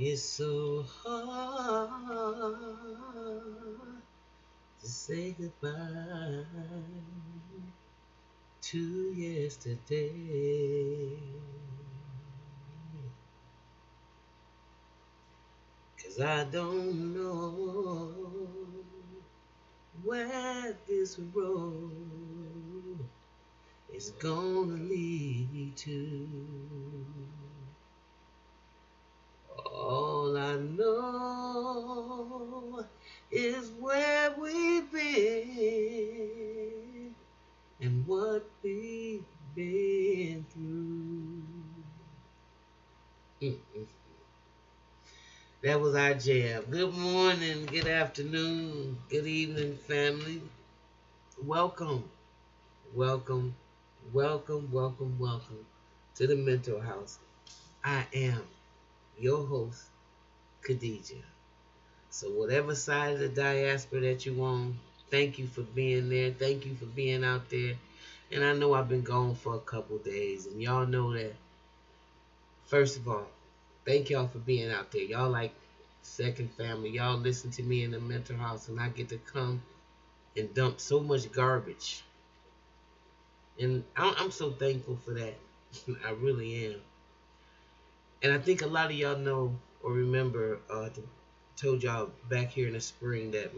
It's so hard to say goodbye to yesterday. 'Cause I don't know where this road is gonna lead to. All I know is where we've been and what we've been through. Mm-mm. That was our jam. Good morning, good afternoon, good evening, family. Welcome, welcome, welcome to the Mental House. I am your host, Khadijah. So whatever side of the diaspora that you on, thank you for being there. Thank you for being out there. And I know I've been gone for a couple days, and y'all know that. First of all, thank y'all for being out there. Y'all like second family. Y'all listen to me in the mental house, and I get to come and dump so much garbage. And I'm so thankful for that. I really am. And I think a lot of y'all know or remember, told y'all back here in the spring that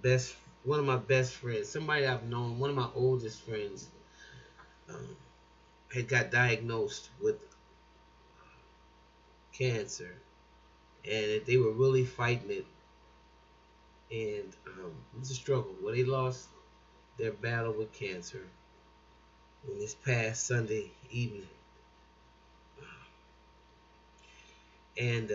best, one of my best friends, somebody I've known, one of my oldest friends, um, had got diagnosed with cancer, and that they were really fighting it, and it was a struggle. Well, they lost their battle with cancer on this past Sunday evening, and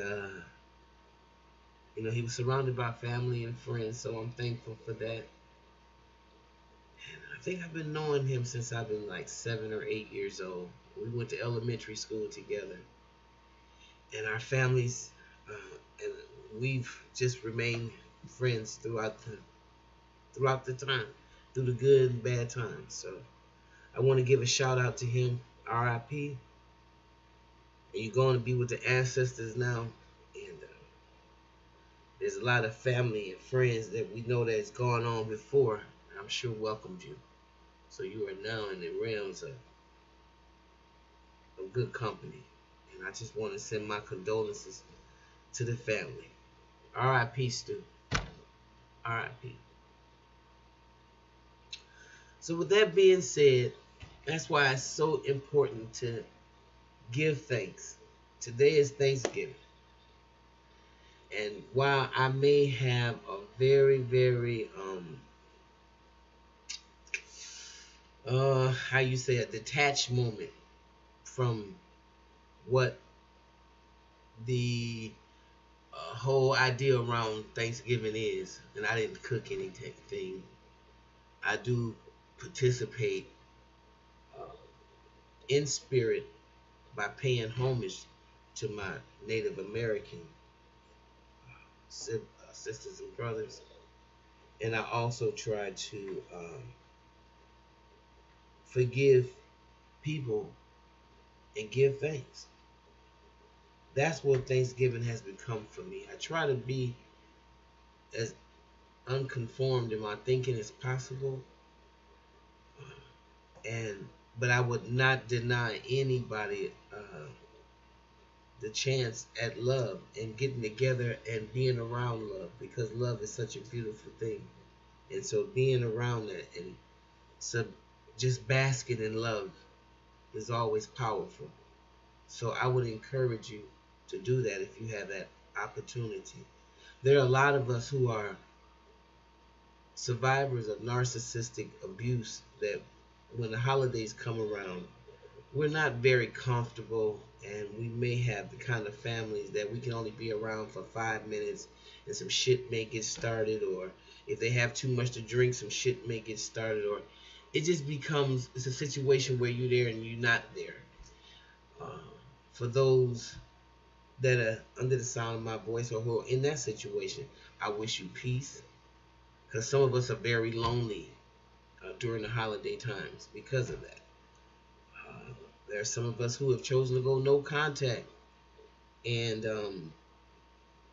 he was surrounded by family and friends, so I'm thankful for that. And I think I've been knowing him since I've been like 7 or 8 years old. We went to elementary school together, and our families, and we've just remained friends throughout the time, through the good and bad times. So I want to give a shout out to him, RIP. And you're going to be with the ancestors now, and there's a lot of family and friends that we know that's gone on before. I'm sure welcomed you. So you are now in the realms of good company. And I just want to send my condolences to the family. R.I.P. Stu. R.I.P. So with that being said, that's why it's so important to give thanks. Today is Thanksgiving. And while I may have a very, very, how you say, a detached moment from what the whole idea around Thanksgiving is, and I didn't cook anything, I do participate in spirit by paying homage to my Native American sisters and brothers, and I also try to forgive people and give thanks. That's what Thanksgiving has become for me. I try to be as unconformed in my thinking as possible, but I would not deny anybody the chance at love and getting together and being around love, because love is such a beautiful thing. And so being around that and so just basking in love is always powerful. So I would encourage you to do that if you have that opportunity. There are a lot of us who are survivors of narcissistic abuse that when the holidays come around, we're not very comfortable, and we may have the kind of families that we can only be around for 5 minutes and some shit may get started, or if they have too much to drink, some shit may get started, or it just becomes, it's a situation where you're there and you're not there. For those that are under the sound of my voice or who are in that situation, I wish you peace, because some of us are very lonely during the holiday times because of that. There are some of us who have chosen to go no contact, and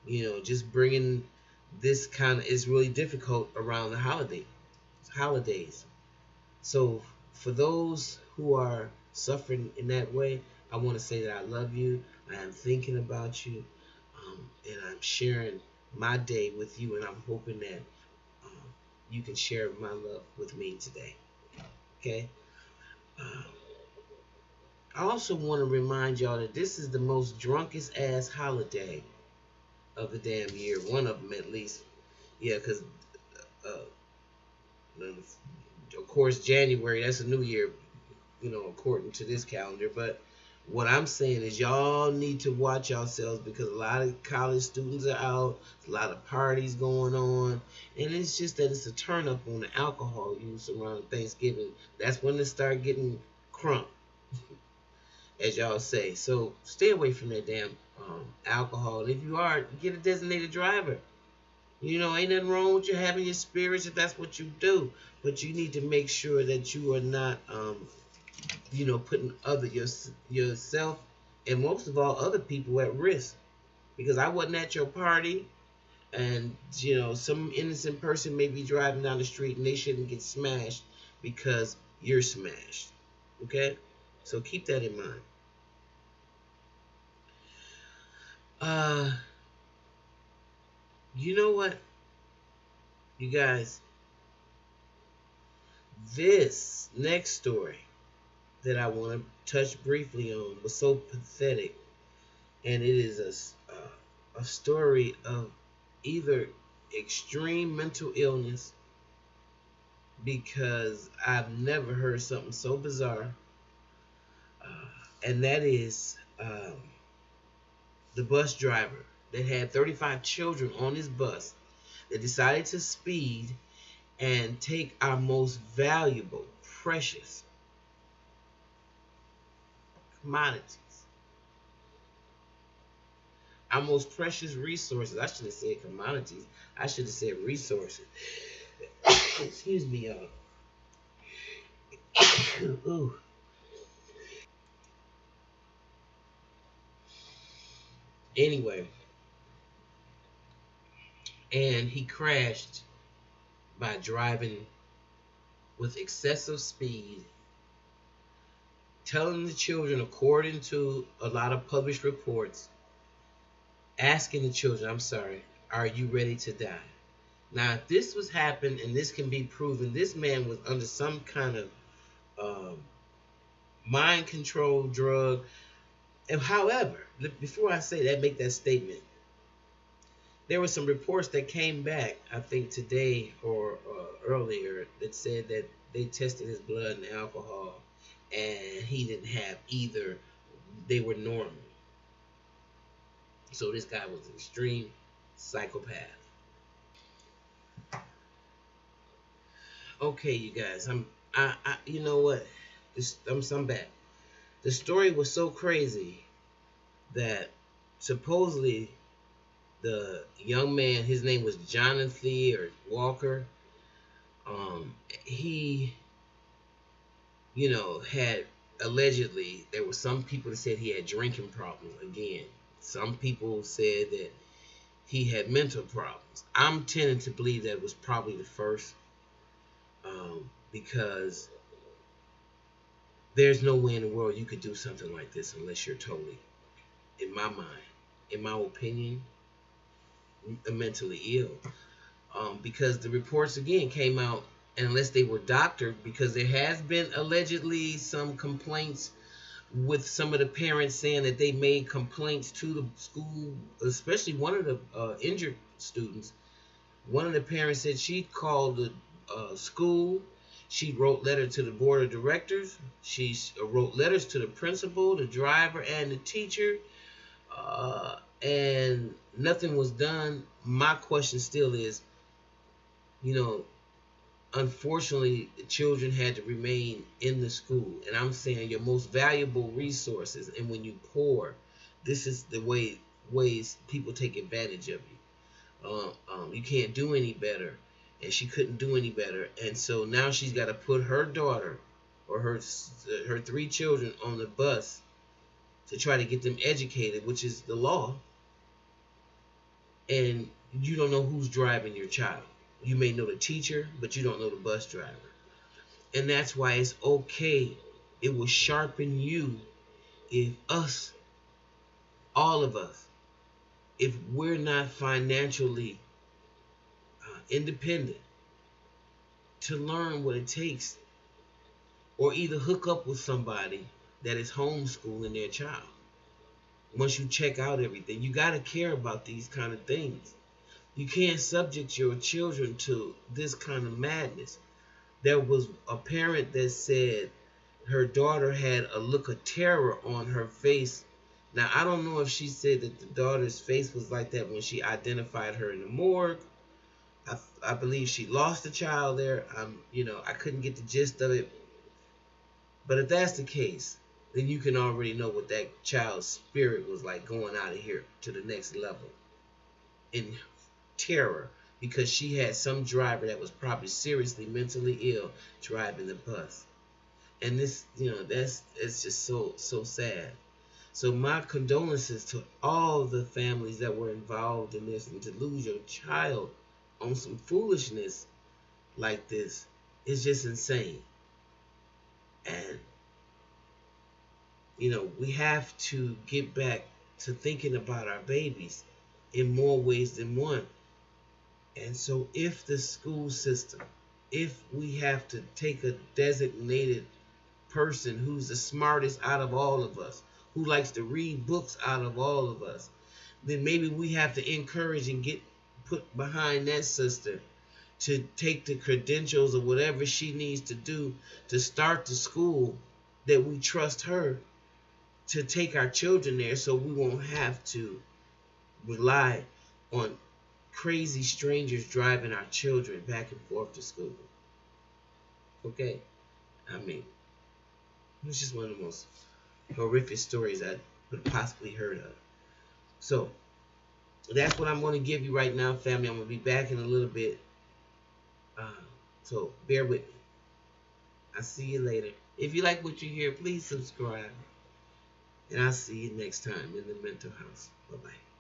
Just bringing this kind of is really difficult around the holidays. So for those who are suffering in that way, I want to say that I love you. I am thinking about you, and I'm sharing my day with you, and I'm hoping that um, you can share my love with me today. Okay. Uh, I also want to remind y'all that this is the most drunkest ass holiday of the damn year. One of them, at least. Yeah, because of course January, that's a new year, according to this calendar. But what I'm saying is y'all need to watch yourselves, because a lot of college students are out, a lot of parties going on, and it's just that it's a turn up on the alcohol use around Thanksgiving. That's when they start getting crunk, as y'all say. So stay away from that damn alcohol. And if you are, get a designated driver. Ain't nothing wrong with you having your spirits if that's what you do, but you need to make sure that you are not, putting yourself and most of all other people at risk. Because I wasn't at your party, and some innocent person may be driving down the street and they shouldn't get smashed because you're smashed. Okay, so keep that in mind. You know what, you guys? This next story that I want to touch briefly on was so pathetic, and it is a story of either extreme mental illness, because I've never heard something so bizarre, and that is the bus driver that had 35 children on his bus that decided to speed and take our most valuable, precious commodities, our most precious resources. I should have said commodities. I should have said resources. Excuse me, y'all. Ooh. Anyway, and he crashed by driving with excessive speed, telling the children, according to a lot of published reports, asking the children, I'm sorry, are you ready to die? Now, if this was happened and this can be proven, this man was under some kind of mind control drug. And however, before I say that, make that statement, there were some reports that came back, I think today or earlier, that said that they tested his blood and alcohol, and he didn't have either. They were normal. So this guy was an extreme psychopath. Okay, you guys, you know what? I'm back. The story was so crazy that supposedly the young man, his name was Jonathan or Walker, he, had allegedly, there were some people that said he had drinking problems again. Some people said that he had mental problems. I'm tending to believe that it was probably the first, because there's no way in the world you could do something like this unless you're totally, in my mind, in my opinion, mentally ill. Because the reports again came out, unless they were doctored, because there has been allegedly some complaints with some of the parents saying that they made complaints to the school, especially one of the injured students. One of the parents said she called the school. She wrote letters to the board of directors. She wrote letters to the principal, the driver, and the teacher. And nothing was done. My question still is, unfortunately, the children had to remain in the school. And I'm saying your most valuable resources. And when you pour, this is the ways people take advantage of you. You can't do any better. And she couldn't do any better. And so now she's got to put her daughter or her 3 children on the bus to try to get them educated, which is the law. and you don't know who's driving your child. You may know the teacher, but you don't know the bus driver. And that's why it's okay. It will sharpen you if us, all of us, if we're not financially independent, to learn what it takes, or either hook up with somebody that is homeschooling their child. Once you check out everything, you got to care about these kind of things. You can't subject your children to this kind of madness. There was a parent that said her daughter had a look of terror on her face. Now, I don't know if she said that the daughter's face was like that when she identified her in the morgue. I believe she lost a child there. I couldn't get the gist of it. But if that's the case, then you can already know what that child's spirit was like going out of here to the next level in terror, because she had some driver that was probably seriously mentally ill driving the bus. And this, it's just so sad. So my condolences to all the families that were involved in this, and to lose your child on some foolishness like this is just insane. And we have to get back to thinking about our babies in more ways than one. And so if the school system, if we have to take a designated person who's the smartest out of all of us, who likes to read books out of all of us, then maybe we have to encourage and get put behind that sister to take the credentials or whatever she needs to do to start the school, that we trust her to take our children there, so we won't have to rely on crazy strangers driving our children back and forth to school. Okay? I mean, it's just one of the most horrific stories I could have possibly heard of. So, that's what I'm going to give you right now, family. I'm going to be back in a little bit. So, bear with me. I'll see you later. If you like what you hear, please subscribe. And I'll see you next time in the mental house. Bye-bye.